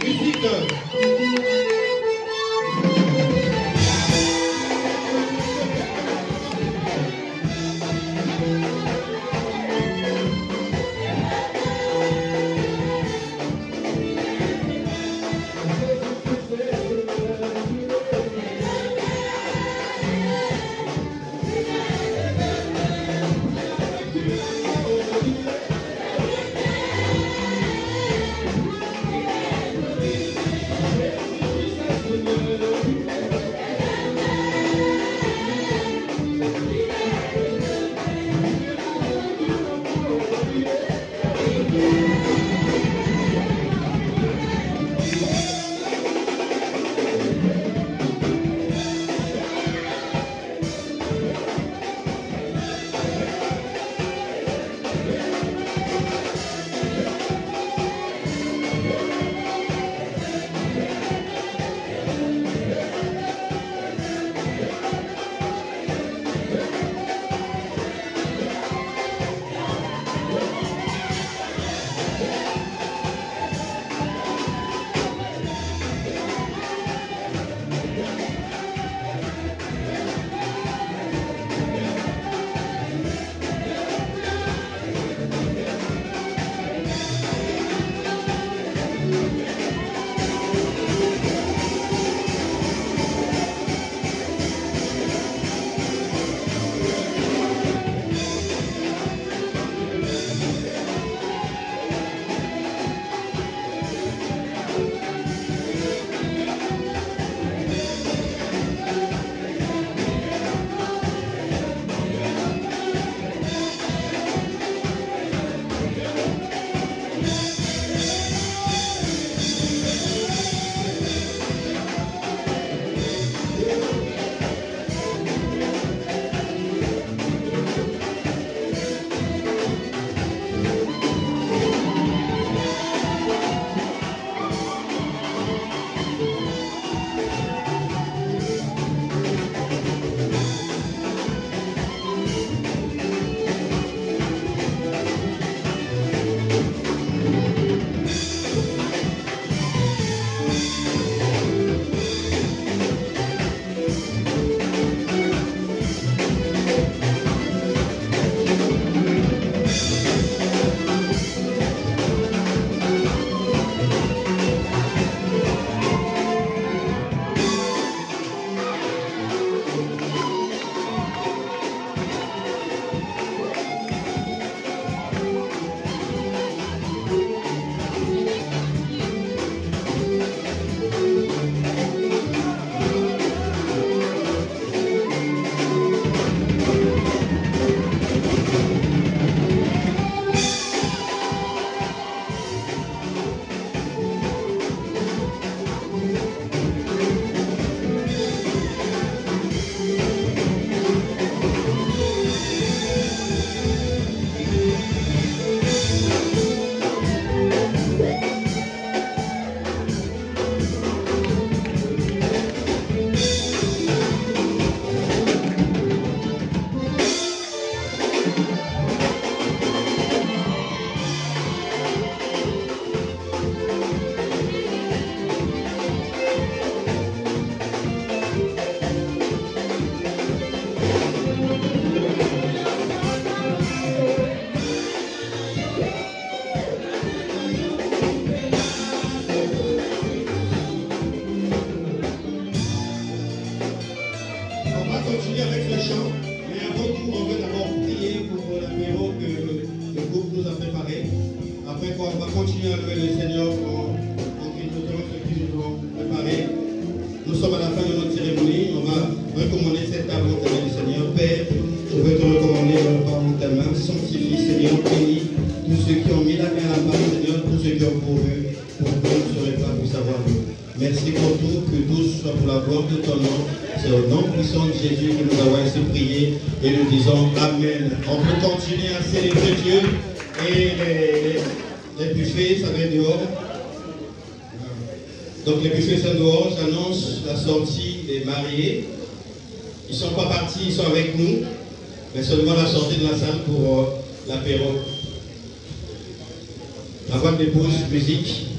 Musique. de chant, mais avant tout, on veut d'abord prier pour l'apéro que le groupe nous a préparé. Après quoi, on va continuer à louer le Seigneur en critiquant ce qu'ils nous ont préparé. Nous sommes à la fin de notre cérémonie. On va recommander cette table entre les mains du Seigneur. Père, je veux te recommander par ta main. Sanctifie, Seigneur, bénis tous ceux qui ont mis la main à la pâte, Seigneur, tous ceux qui ont pourvu pour que nous ne serions pas plus savoir nous. Merci pour tout, que tout soit pour la gloire de ton nom. C'est au nom puissant de Jésus que nous avons ainsi prié et nous disons Amen. On peut continuer à célébrer Dieu et les buffets, ça va être dehors. Donc les buffets sont dehors, j'annonce la sortie des mariés. Ils ne sont pas partis, ils sont avec nous, mais seulement la sortie de la salle pour l'apéro. La voix d'épouse, musique.